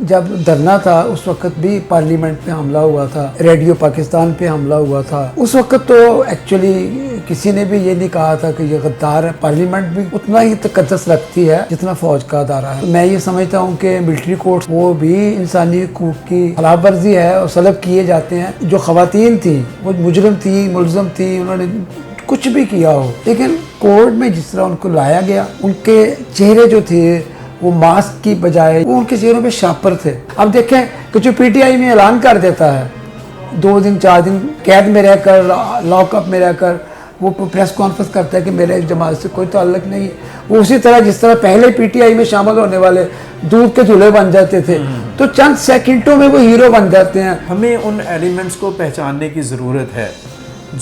جب دھرنا تھا اس وقت بھی پارلیمنٹ پہ حملہ ہوا تھا، ریڈیو پاکستان پہ حملہ ہوا تھا۔ اس وقت تو ایکچولی کسی نے بھی یہ نہیں کہا تھا کہ یہ غدار ہے۔ پارلیمنٹ بھی اتنا ہی تقدس رکھتی ہے جتنا فوج کا ادارہ ہے۔ میں یہ سمجھتا ہوں کہ ملٹری کورٹس وہ بھی انسانی حقوق کی خلاف ورزی ہے اور سلب کیے جاتے ہیں۔ جو خواتین تھیں وہ مجرم تھیں، ملزم تھیں، انہوں نے کچھ بھی کیا ہو، لیکن کورٹ میں جس طرح ان کو لایا گیا، ان کے چہرے جو تھے وہ ماسک کی بجائے وہ ان کے چہروں پہ شاپر تھے۔ اب دیکھیں کہ جو پی ٹی آئی میں اعلان کر دیتا ہے 2 دن 4 دن قید میں رہ کر، لاک اپ میں رہ کر وہ پریس کانفرنس کرتا ہے کہ میرے اس جماعت سے کوئی تعلق نہیں، وہ اسی طرح جس طرح پہلے پی ٹی آئی میں شامل ہونے والے دودھ کے دھلے بن جاتے تھے تو چند سیکنڈوں میں وہ ہیرو بن جاتے ہیں۔ ہمیں ان ایلیمنٹس کو پہچاننے کی ضرورت ہے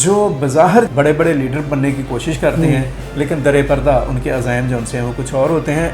جو بظاہر بڑے بڑے لیڈر بننے کی کوشش کرتے ہیں، لیکن در پردہ ان کے عزائم جو ان سے ہیں وہ کچھ اور ہوتے ہیں۔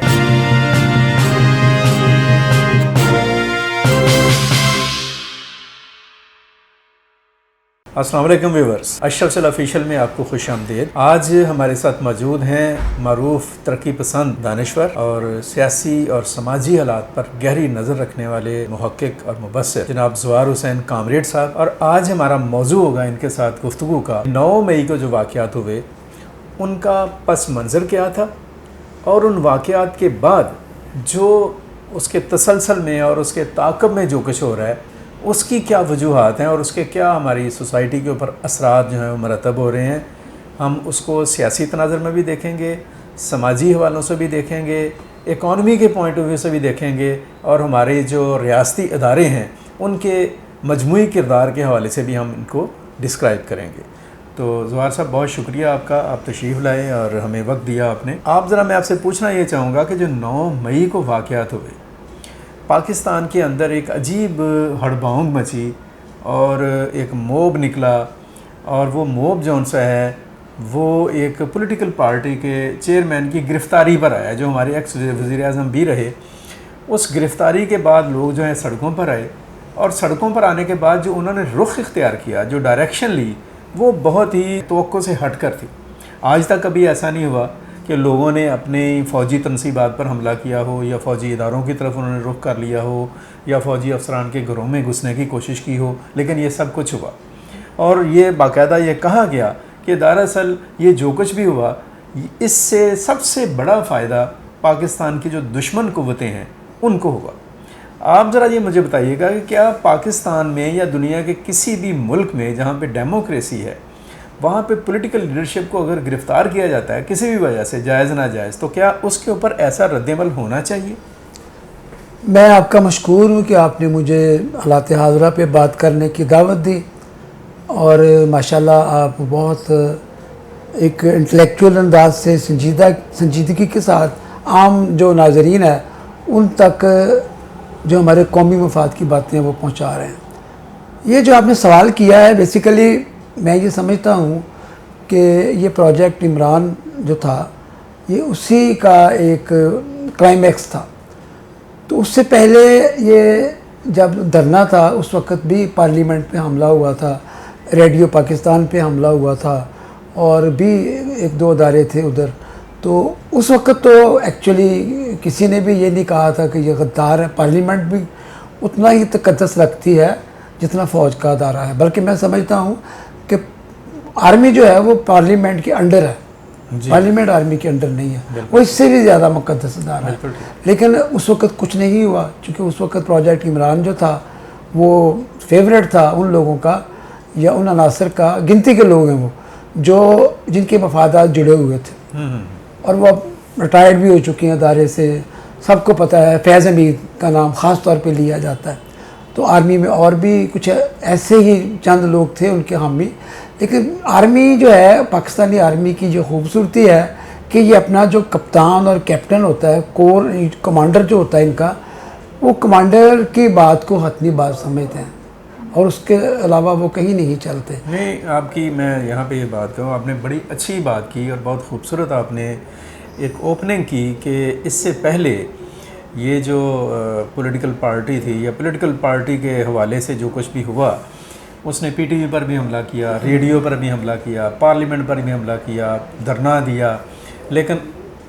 السلام علیکم ویورز، اشرف چل آفیشیل میں آپ کو خوش آمدید۔ آج ہمارے ساتھ موجود ہیں معروف ترقی پسند دانشور اور سیاسی اور سماجی حالات پر گہری نظر رکھنے والے محقق اور مبصر جناب زوار حسین کامریڈ صاحب، اور آج ہمارا موضوع ہوگا ان کے ساتھ گفتگو کا 9 مئی کو جو واقعات ہوئے ان کا پس منظر کیا تھا، اور ان واقعات کے بعد جو اس کے تسلسل میں اور اس کے تعاقب میں جو کچھ ہو رہا ہے اس کی کیا وجوہات ہیں اور اس کے کیا ہماری سوسائٹی کے اوپر اثرات جو ہیں وہ مرتب ہو رہے ہیں۔ ہم اس کو سیاسی تناظر میں بھی دیکھیں گے، سماجی حوالوں سے بھی دیکھیں گے، اکانومی کے پوائنٹ آف ویو سے بھی دیکھیں گے، اور ہمارے جو ریاستی ادارے ہیں ان کے مجموعی کردار کے حوالے سے بھی ہم ان کو ڈسکرائب کریں گے۔ تو زوار صاحب بہت شکریہ آپ کا، آپ تشریف لائے اور ہمیں وقت دیا آپ نے۔ میں آپ سے پوچھنا یہ چاہوں گا کہ جو 9 مئی کو واقعات ہوئے پاکستان کے اندر ایک عجیب ہڑبہنگ مچی اور ایک موب نکلا، اور وہ موب جون سا ہے وہ ایک پولیٹیکل پارٹی کے چیئرمین کی گرفتاری پر آیا جو ہمارے ایکس وزیر اعظم بھی رہے۔ اس گرفتاری کے بعد لوگ جو ہیں سڑکوں پر آئے، اور سڑکوں پر آنے کے بعد جو انہوں نے رخ اختیار کیا، جو ڈائریکشن لی، وہ بہت ہی توقع سے ہٹ کر تھی۔ آج تک کبھی ایسا نہیں ہوا کہ لوگوں نے اپنی فوجی تنصیبات پر حملہ کیا ہو، یا فوجی اداروں کی طرف انہوں نے رخ کر لیا ہو، یا فوجی افسران کے گھروں میں گھسنے کی کوشش کی ہو، لیکن یہ سب کچھ ہوا۔ اور یہ باقاعدہ یہ کہا گیا کہ دراصل یہ جو کچھ بھی ہوا اس سے سب سے بڑا فائدہ پاکستان کی جو دشمن قوتیں ہیں ان کو ہوا۔ آپ ذرا یہ مجھے بتائیے گا کہ کیا پاکستان میں یا دنیا کے کسی بھی ملک میں جہاں پہ ڈیموکریسی ہے وہاں پہ پولیٹیکل لیڈرشپ کو اگر گرفتار کیا جاتا ہے کسی بھی وجہ سے، جائز ناجائز، تو کیا اس کے اوپر ایسا رد عمل ہونا چاہیے؟ میں آپ کا مشکور ہوں کہ آپ نے مجھے حالات حاضرہ پہ بات کرنے کی دعوت دی، اور ماشاءاللہ آپ بہت ایک انٹلیکچوئل انداز سے سنجیدگی کے ساتھ عام جو ناظرین ہیں ان تک جو ہمارے قومی مفاد کی باتیں ہیں وہ پہنچا رہے ہیں۔ یہ جو آپ نے سوال کیا ہے، بیسیکلی میں یہ سمجھتا ہوں کہ یہ پروجیکٹ عمران جو تھا یہ اسی کا ایک کلائمیکس تھا۔ تو اس سے پہلے یہ جب دھرنا تھا اس وقت بھی پارلیمنٹ پہ حملہ ہوا تھا، ریڈیو پاکستان پہ حملہ ہوا تھا، اور بھی 1-2 ادارے تھے ادھر۔ تو اس وقت تو ایکچولی کسی نے بھی یہ نہیں کہا تھا کہ یہ غدار ہے۔ پارلیمنٹ بھی اتنا ہی تقدس رکھتی ہے جتنا فوج کا ادارہ ہے، بلکہ میں سمجھتا ہوں کہ آرمی جو ہے وہ پارلیمنٹ کے انڈر ہے، پارلیمنٹ آرمی کے انڈر نہیں ہے، وہ اس سے بھی زیادہ مقدس ادارہ ہے۔ لیکن اس وقت کچھ نہیں ہوا، چونکہ اس وقت پروجیکٹ عمران جو تھا وہ فیوریٹ تھا ان لوگوں کا، یا ان عناصر کا، گنتی کے لوگ ہیں وہ جو جن کے مفادات جڑے ہوئے تھے، اور وہ اب ریٹائرڈ بھی ہو چکے ہیں ادارے سے۔ سب کو پتہ ہے فیض حمید کا نام خاص طور پہ لیا جاتا ہے۔ تو آرمی میں اور بھی کچھ ایسے ہی چند لوگ تھے ان کے حامی، لیکن آرمی جو ہے، پاکستانی آرمی کی جو خوبصورتی ہے کہ یہ اپنا جو کپتان اور کیپٹن ہوتا ہے، کور کمانڈر جو ہوتا ہے ان کا، وہ کمانڈر کی بات کو حتمی بات سمجھتے ہیں، اور اس کے علاوہ وہ کہیں نہیں چلتے۔ نہیں، آپ کی میں یہاں پہ یہ بات کہوں، آپ نے بڑی اچھی بات کی اور بہت خوبصورت آپ نے ایک اوپننگ کی کہ اس سے پہلے یہ جو پولیٹیکل پارٹی تھی یا پولیٹیکل پارٹی کے حوالے سے جو کچھ بھی ہوا، اس نے پی ٹی وی پر بھی حملہ کیا، ریڈیو پر بھی حملہ کیا، پارلیمنٹ پر بھی حملہ کیا، دھرنا دیا، لیکن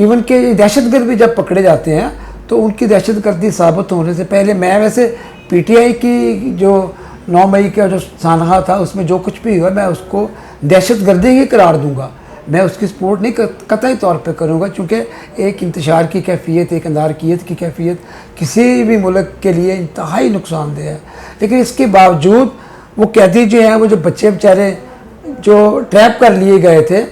ایون کہ دہشت گرد بھی جب پکڑے جاتے ہیں تو ان کی دہشت گردی ثابت ہونے سے پہلے میں ویسے پی ٹی آئی کی جو 9 مئی کا جو سانحہ تھا اس میں جو کچھ بھی ہوا میں اس کو دہشت گردی ہی قرار دوں گا، میں اس کی سپورٹ نہیں قطعی طور پہ کروں گا، چونکہ ایک انتشار کی کیفیت، ایک اندارکیت کی کیفیت کسی بھی ملک کے لیے انتہائی نقصان دہ ہے۔ لیکن اس کے باوجود وہ قیدی جو ہیں، وہ جو بچے بیچارے جو ٹریپ کر لیے گئے تھے،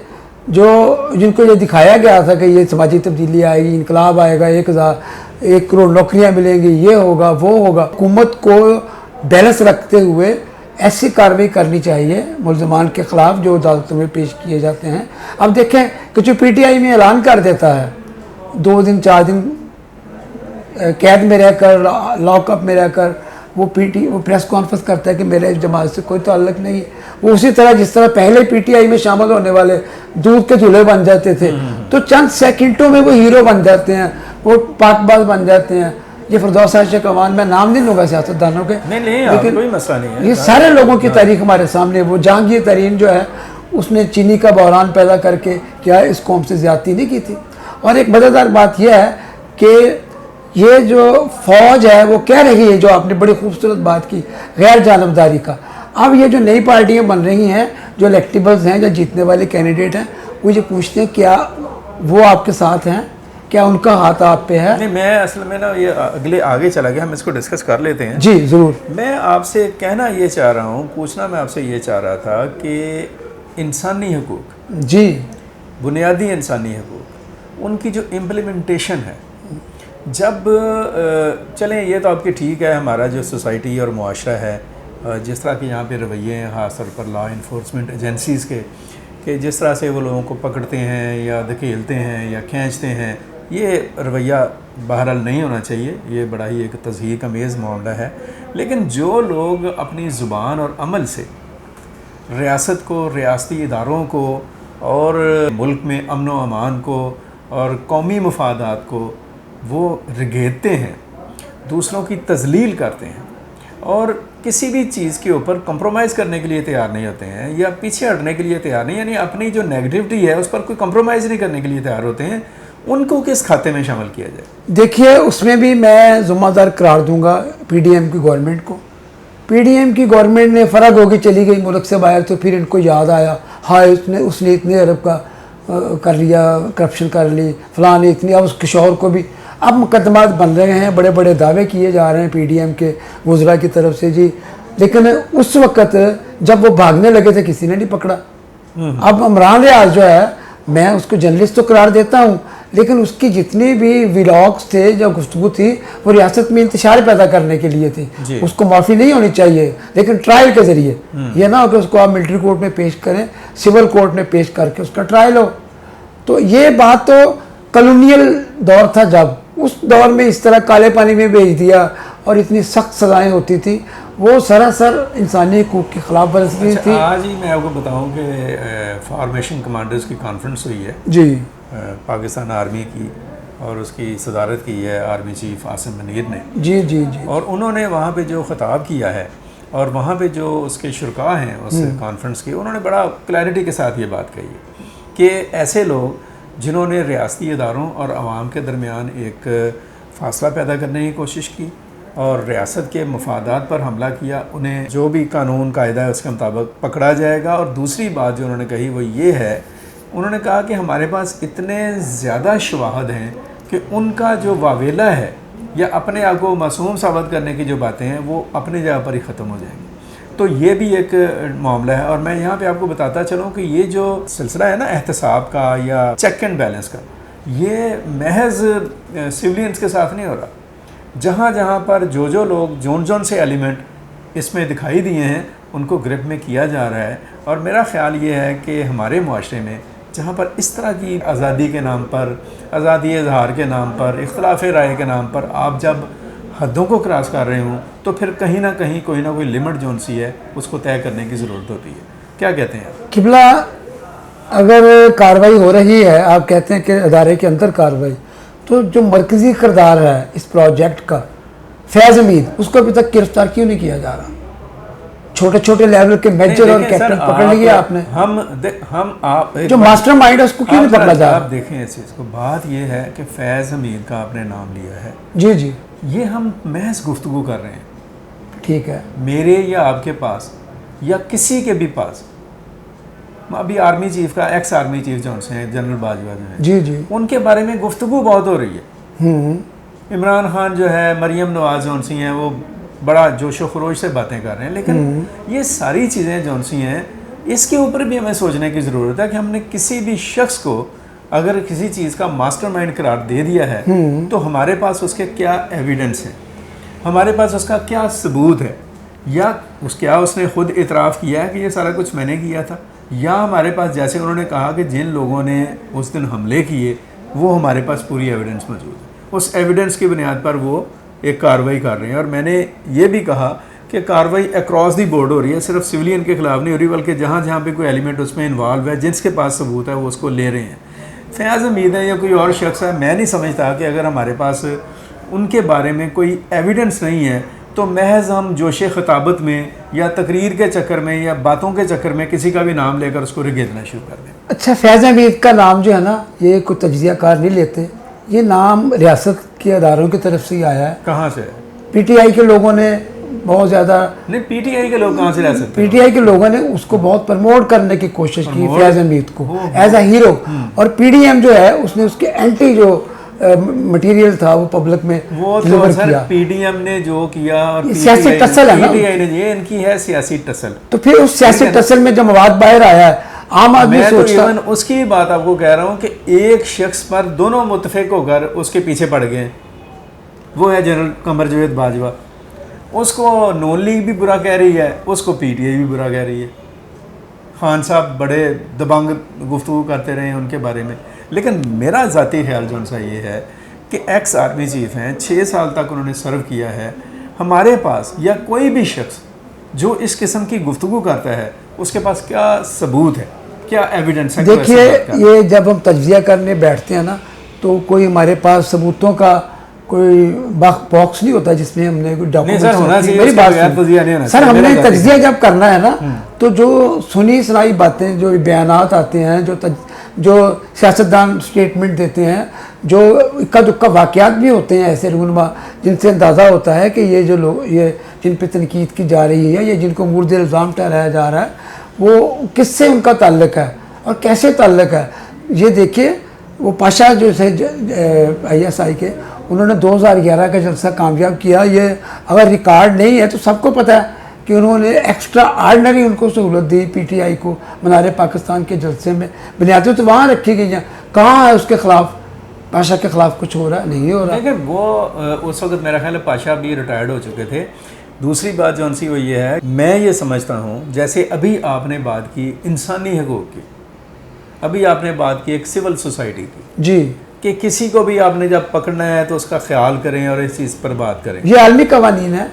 جن کو یہ دکھایا گیا تھا کہ یہ سماجی تبدیلی آئے گی، انقلاب آئے گا، 1 کروڑ نوکریاں ملیں گی، یہ ہوگا وہ ہوگا، حکومت کو بیلنس رکھتے ہوئے ایسی کارروائی کرنی چاہیے ملزمان کے خلاف جو عدالتوں میں پیش کیے جاتے ہیں۔ اب دیکھیں کہ جو پی ٹی آئی میں اعلان کر دیتا ہے 2 دن 4 دن قید میں رہ کر، لاک اپ میں رہ کر وہ پریس کانفرنس کرتا ہے کہ میرے اس جماعت سے کوئی تعلق نہیں، وہ اسی طرح جس طرح پہلے پی ٹی آئی میں شامل ہونے والے دودھ کے دھولے بن جاتے تھے تو چند سیکنڈوں میں وہ ہیرو بن جاتے ہیں، وہ پاک باز بن جاتے ہیں۔ یہ فردوس عاشق امان، میں نام نہیں لوں گا سیاستدانوں کے، لیکن کوئی مسئلہ نہیں ہے، یہ سارے لوگوں کی تاریخ ہمارے سامنے۔ وہ جہانگیر ترین جو ہے اس نے چینی کا بحران پیدا کر کے کیا اس قوم سے زیادتی نہیں کی تھی۔ اور ایک مزیدار بات یہ ہے کہ یہ جو فوج ہے وہ کہہ رہی ہے، جو آپ نے بڑی خوبصورت بات کی، غیر جانبداری کا۔ اب یہ جو نئی پارٹیاں بن رہی ہیں، جو الیکٹیبلز ہیں، جو جیتنے والے کینڈیڈیٹ ہیں، وہ یہ پوچھتے ہیں کیا وہ آپ کے ساتھ ہیں، کیا ان کا ہاتھ آپ پہ ہے؟ نہیں، میں اصل میں نا یہ آگے چلا گیا، ہم اس کو ڈسکس کر لیتے ہیں۔ جی ضرور۔ میں آپ سے کہنا یہ چاہ رہا ہوں، پوچھنا میں آپ سے یہ چاہ رہا تھا کہ انسانی حقوق، جی بنیادی انسانی حقوق، ان کی جو امپلیمنٹیشن ہے، جب چلیں یہ تو آپ کی ٹھیک ہے، ہمارا جو سوسائٹی اور معاشرہ ہے، جس طرح کے یہاں پہ رویے ہیں خاص طور پر لا انفورسمنٹ ایجنسیز کے، کہ جس طرح سے وہ لوگوں کو پکڑتے ہیں یا دھکیلتے ہیں یا کھینچتے ہیں، یہ رویہ بہرحال نہیں ہونا چاہیے، یہ بڑا ہی ایک تضحیک امیز معاملہ ہے۔ لیکن جو لوگ اپنی زبان اور عمل سے ریاست کو، ریاستی اداروں کو اور ملک میں امن و امان کو اور قومی مفادات کو وہ رگیدتے ہیں، دوسروں کی تذلیل کرتے ہیں اور کسی بھی چیز کے اوپر کمپرومائز کرنے کے لیے تیار نہیں ہوتے ہیں یا پیچھے ہٹنے کے لیے تیار نہیں، یعنی اپنی جو نیگیٹیوٹی ہے اس پر کوئی کمپرومائز نہیں کرنے کے لیے تیار ہوتے ہیں، ان کو کس کھاتے میں شامل کیا جائے؟ دیکھیے اس میں بھی میں ذمہ دار قرار دوں گا پی ڈی ایم کی گورنمنٹ کو۔ پی ڈی ایم کی گورنمنٹ نے فرق ہوگی چلی گئی ملک سے باہر، تو پھر ان کو یاد آیا ہاں اس نے اتنے ارب کا کر لیا، کرپشن کر لی، فلاں نے اتنی، اب اس کے شوہر کو بھی، اب مقدمات بن رہے ہیں، بڑے بڑے دعوے کیے جا رہے ہیں پی ڈی ایم کے وزراء کی طرف سے جی، لیکن اس وقت جب وہ بھاگنے لگے تھے کسی نے نہیں پکڑا۔ اب عمران ریاض جو ہے، میں اس کو جرنلسٹ تو قرار دیتا ہوں، لیکن اس کی جتنی بھی ولاگز تھے، جو گفتگو تھی، وہ ریاست میں انتشار پیدا کرنے کے لیے تھی، اس کو معافی نہیں ہونی چاہیے، لیکن ٹرائل کے ذریعے، یہ نہ ہو کہ اس کو آپ ملٹری کورٹ میں پیش کریں، سول کورٹ میں پیش کر کے اس کا ٹرائل ہو۔ تو یہ بات تو کالونیل دور تھا، جب اس دور میں اس طرح کالے پانی میں بھیج دیا اور اتنی سخت سزائیں ہوتی تھی، وہ سراسر انسانی حقوق کی خلاف ورزی تھی۔ آج ہی میں آپ کو بتاؤں کہ فارمیشن کمانڈرز کی کانفرنس ہوئی ہے جی، پاکستان آرمی کی، اور اس کی صدارت کی ہے آرمی چیف عاصم منیر نے، جی جی جی، اور انہوں نے وہاں پہ جو خطاب کیا ہے اور وہاں پہ جو اس کے شرکاء ہیں اس کانفرنس کے، انہوں نے بڑا کلیئرٹی کے ساتھ یہ بات کہی ہے کہ ایسے لوگ جنہوں نے ریاستی اداروں اور عوام کے درمیان ایک فاصلہ پیدا کرنے کی کوشش کی اور ریاست کے مفادات پر حملہ کیا، انہیں جو بھی قانون قاعدہ ہے اس کے مطابق پکڑا جائے گا۔ اور دوسری بات جو انہوں نے کہی وہ یہ ہے، انہوں نے کہا کہ ہمارے پاس اتنے زیادہ شواہد ہیں کہ ان کا جو واویلا ہے یا اپنے آپ کو معصوم ثابت کرنے کی جو باتیں ہیں وہ اپنی جگہ پر ہی ختم ہو جائیں گی۔ تو یہ بھی ایک معاملہ ہے، اور میں یہاں پہ آپ کو بتاتا چلوں کہ یہ جو سلسلہ ہے نا احتساب کا یا چیک اینڈ بیلنس کا، یہ محض سولینز کے ساتھ نہیں ہو رہا۔ جہاں جہاں پر جو لوگ جون سے ایلیمنٹ اس میں دکھائی دیے ہیں ان کو گرپ میں کیا جا رہا ہے، اور میرا خیال یہ ہے کہ ہمارے معاشرے میں جہاں پر اس طرح کی آزادی کے نام پر، آزادی اظہار کے نام پر، اختلاف رائے کے نام پر آپ جب حدوں کو کراس کر رہے ہوں تو پھر کہیں نہ کہیں کوئی نہ کوئی لمٹ جون سی ہے اس کو طے کرنے کی ضرورت ہوتی ہے۔ کیا کہتے ہیں آپ؟ قبلہ، اگر کارروائی ہو رہی ہے، آپ کہتے ہیں کہ ادارے کے اندر کارروائی، تو جو مرکزی کردار ہے اس پروجیکٹ کا، فیض حمید، اس کو ابھی تک گرفتار کیوں نہیں کیا جا رہا؟ چھوٹے چھوٹے لیول کے میجر اور کیپٹن پکڑ لیے آپ نے، ہم آپ جو ماسٹر مائنڈ ہے اس کو کیوں نہیں پکڑا جا رہا؟ آپ دیکھیں اس چیز کو، بات یہ ہے کہ فیض حمید کا آپ نے نام لیا ہے، جی جی یہ ہم محض گفتگو کر رہے ہیں، ٹھیک ہے، میرے یا آپ کے پاس یا کسی کے بھی پاس، ابھی آرمی چیف کا ایکس آرمی چیف جون سے ہیں جنرل باجوہ جو ہیں، جی جی، ان کے بارے میں گفتگو بہت ہو رہی ہے، عمران خان جو ہے، مریم نواز جون سی ہیں، وہ بڑا جوش و خروش سے باتیں کر رہے ہیں، لیکن یہ ساری چیزیں جون سی ہیں اس کے اوپر بھی ہمیں سوچنے کی ضرورت ہے کہ ہم نے کسی بھی شخص کو اگر کسی چیز کا ماسٹر مائنڈ قرار دے دیا ہے تو ہمارے پاس اس کے کیا ایویڈنس ہے، ہمارے پاس اس کا کیا ثبوت ہے، یا کیا اس نے خود اعتراف کیا ہے کہ یہ سارا کچھ میں نے کیا تھا، یا ہمارے پاس جیسے انہوں نے کہا کہ جن لوگوں نے اس دن حملے کیے وہ ہمارے پاس پوری ایویڈنس موجود ہے، اس ایویڈنس کی بنیاد پر وہ ایک کارروائی کر رہے ہیں۔ اور میں نے یہ بھی کہا کہ کارروائی اکراس دی بورڈ ہو رہی ہے، صرف سویلین کے خلاف نہیں ہو رہی، بلکہ جہاں جہاں پہ کوئی ایلیمنٹ اس میں انوالو ہے، جس کے پاس ثبوت ہے وہ اس کو لے رہے ہیں۔ فیاض حمید ہے یا کوئی اور شخص ہے، میں نہیں سمجھتا کہ اگر ہمارے پاس ان کے بارے میں کوئی ایویڈنس نہیں ہے تو محض ہم جوش خطابت میں یا تقریر کے چکر میں یا باتوں کے چکر میں کسی کا بھی نام لے کر اس کو رگیدنا شروع کر دیں۔ اچھا، فیض حمید کا نام جو ہے نا، یہ کوئی تجزیہ کار نہیں لیتے، یہ نام ریاست کے اداروں کی طرف سے ہی آیا ہے، کہاں سے؟ پی ٹی آئی کے لوگوں نے بہت زیادہ، نہیں، پی ٹی آئی کے لوگ کہاں سے رہ سکتے پی ٹی آئی کے لوگوں نے اس کو بہت پرموٹ کرنے کی کوشش کی فیاض حمید کو ایز اے ہیرو، اور پی ڈی ایم جو ہے اس نے اس کے اینٹی جو مٹیریل تھا وہ پبلک میں وہ تو ڈلیور سر کیا۔ پی ڈی ایم نے جو کیا اور سیاسی ٹسل ہے نا، پی ٹی آئی نے، یہ ان کی ہے سیاسی ٹسل۔ تو پھر اس سیاسی ٹسل میں جب مواد باہر آیا ہے، عام آدمی میں تو سوچتا، ایون اس کی بات آپ کو کہہ رہا ہوں کہ ایک شخص پر دونوں متفق ہو کر اس کے پیچھے پڑ گئے، وہ ہے جنرل قمر جاوید باجوہ، اس کو نون لیگ بھی برا کہہ رہی ہے، اس کو پی ٹی آئی بھی برا کہہ رہی ہے۔ خان صاحب بڑے دبنگ گفتگو کرتے رہے ہیں ان کے بارے میں، لیکن میرا ذاتی خیال جون سا یہ ہے کہ ایکس آرمی چیف ہیں، 6 سال تک انہوں نے سرو کیا ہے، ہمارے پاس یا کوئی بھی شخص جو اس قسم کی گفتگو کرتا ہے اس کے پاس کیا ثبوت ہے، کیا ایویڈنس ہے؟ دیکھیے یہ جب ہم تجزیہ کرنے بیٹھتے ہیں نا تو کوئی ہمارے پاس ثبوتوں کا کوئی باکس نہیں ہوتا جس میں ہم نے کوئی ڈاکومنٹ، میری بات سر، ہم نے تجزیہ جب کرنا ہے نا تو جو سنی سنائی باتیں، جو بیانات آتے ہیں، جو سیاستدان اسٹیٹمنٹ دیتے ہیں، جو اکا دکا واقعات بھی ہوتے ہیں ایسے رونما جن سے اندازہ ہوتا ہے کہ یہ جو لوگ، یہ جن پہ تنقید کی جا رہی ہے یا جن کو مورد الزام ٹھہرایا جا رہا ہے، وہ کس سے ان کا تعلق ہے اور کیسے تعلق ہے۔ یہ دیکھیے وہ پاشا جو تھے آئی ایس آئی کے، انہوں نے 2011 کا جلسہ کامیاب کیا، یہ اگر ریکارڈ نہیں ہے تو سب کو پتہ ہے کہ انہوں نے ایکسٹرا آرڈنری ان کو سہولت دی پی ٹی آئی کو منار پاکستان کے جلسے میں، بنیادیں تو وہاں رکھی گئی ہیں، کہاں ہے اس کے خلاف، پاشا کے خلاف کچھ ہو رہا ہے؟ نہیں ہو رہا۔ دیکھیں وہ اس وقت میرا خیال ہے پاشا بھی ریٹائرڈ ہو چکے تھے۔ دوسری بات جون سی وہ یہ ہے، میں یہ سمجھتا ہوں جیسے ابھی آپ نے بات کی انسانی حقوق کی، ابھی آپ نے بات کی ایک سول سوسائٹی کی، جی، کہ کسی کو بھی آپ نے جب پکڑنا ہے تو اس کا خیال کریں اور اس چیز پر بات کریں، یہ عالمی قوانین ہے،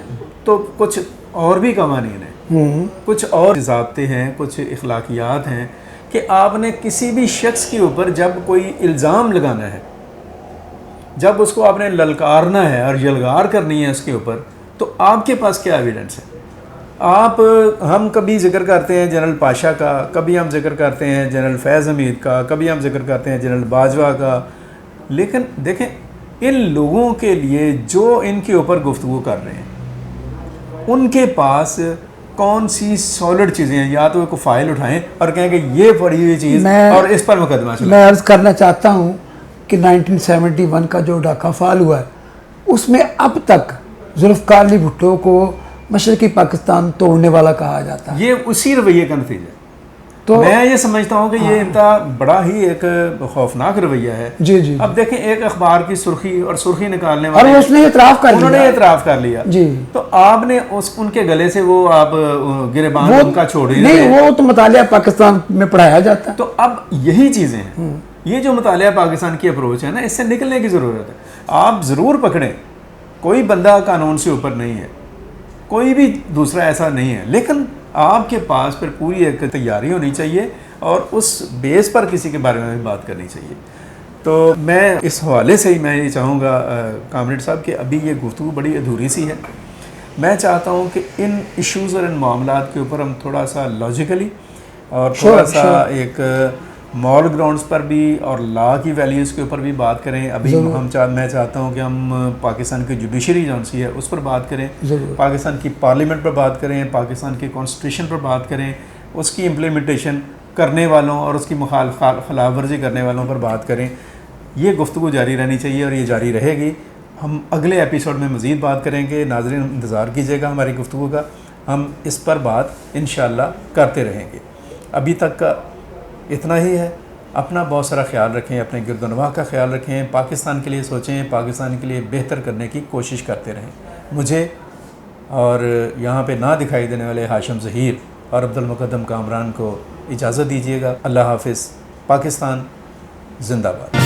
تو کچھ اور بھی قوانین ہیں، کچھ اور ضابطے ہیں، کچھ اخلاقیات ہیں کہ آپ نے کسی بھی شخص کے اوپر جب کوئی الزام لگانا ہے، جب اس کو آپ نے للکارنا ہے اور یلغار کرنی ہے اس کے اوپر، تو آپ کے پاس کیا ایویڈنس ہے؟ ہم کبھی ذکر کرتے ہیں جنرل پاشا کا، کبھی ہم ذکر کرتے ہیں جنرل فیض حمید کا، کبھی ہم ذکر کرتے ہیں جنرل باجوہ کا، لیکن دیکھیں ان لوگوں کے لیے جو ان کے اوپر گفتگو کر رہے ہیں ان کے پاس کون سی سالڈ چیزیں ہیں؟ یا تو وہ کوئی فائل اٹھائیں اور کہیں کہ یہ پڑی ہوئی چیز اور اس پر مقدمہ چلائیں۔ میں عرض کرنا چاہتا ہوں کہ 1971 کا جو ڈاکہ فال ہوا ہے اس میں اب تک ذوالفقار علی بھٹو کو مشرقی پاکستان توڑنے والا کہا جاتا ہے، یہ اسی رویے کا نتیجہ ہے۔ تو میں یہ سمجھتا ہوں کہ یہ انتہا بڑا ہی ایک خوفناک رویہ ہے۔ جی جی، اب دیکھیں ایک اخبار کی سرخی اور سرخی نکالنے والے، اور اس نے اعتراف کر لیا، انہوں نے اعتراف کر لیا، جی، تو آپ نے ان کے گلے سے وہ آپ گریبان ان کا چھوڑ ہی نہیں، وہ تو مطالعہ پاکستان میں پڑھایا جاتا ہے۔ تو اب یہی چیزیں ہیں، یہ جو مطالعہ پاکستان کی اپروچ ہے نا، اس سے نکلنے کی ضرورت ہے۔ آپ ضرور پکڑیں، کوئی بندہ قانون سے اوپر نہیں ہے، کوئی بھی دوسرا ایسا نہیں ہے، لیکن آپ کے پاس پھر پوری ایک تیاری ہونی چاہیے اور اس بیس پر کسی کے بارے میں بھی بات کرنی چاہیے۔ تو میں اس حوالے سے ہی میں یہ چاہوں گا کامریڈ صاحب کہ ابھی یہ گفتگو بڑی ادھوری سی ہے، میں چاہتا ہوں کہ ان ایشوز اور ان معاملات کے اوپر ہم تھوڑا سا لاجیکلی اور Sure, تھوڑا سا sure. ایک مورل گراؤنڈس پر بھی اور لا کی ویلیوز کے اوپر بھی بات کریں. ابھی میں چاہتا ہوں کہ ہم پاکستان کی جوڈیشری جون سی ہے اس پر بات کریں, پاکستان کی پارلیمنٹ پر بات کریں, پاکستان کی کانسٹیٹیوشن پر بات کریں, اس کی امپلیمنٹیشن کرنے والوں اور اس کی خلاف ورزی کرنے والوں پر بات کریں. یہ گفتگو جاری رہنی چاہیے اور یہ جاری رہے گی. ہم اگلے ایپیسوڈ میں مزید بات کریں گے. ناظرین انتظار کیجیے گا ہماری گفتگو کا, ہم اس پر بات انشاءاللہ کرتے رہیں گے. ابھی تک کا اتنا ہی ہے. اپنا بہت سارا خیال رکھیں, اپنے گرد و نواح کا خیال رکھیں, پاکستان کے لیے سوچیں, پاکستان کے لیے بہتر کرنے کی کوشش کرتے رہیں. مجھے اور یہاں پہ نہ دکھائی دینے والے ہاشم ظہیر اور عبدالمقدم کامران کو اجازت دیجیے گا. اللہ حافظ. پاکستان زندہ باد.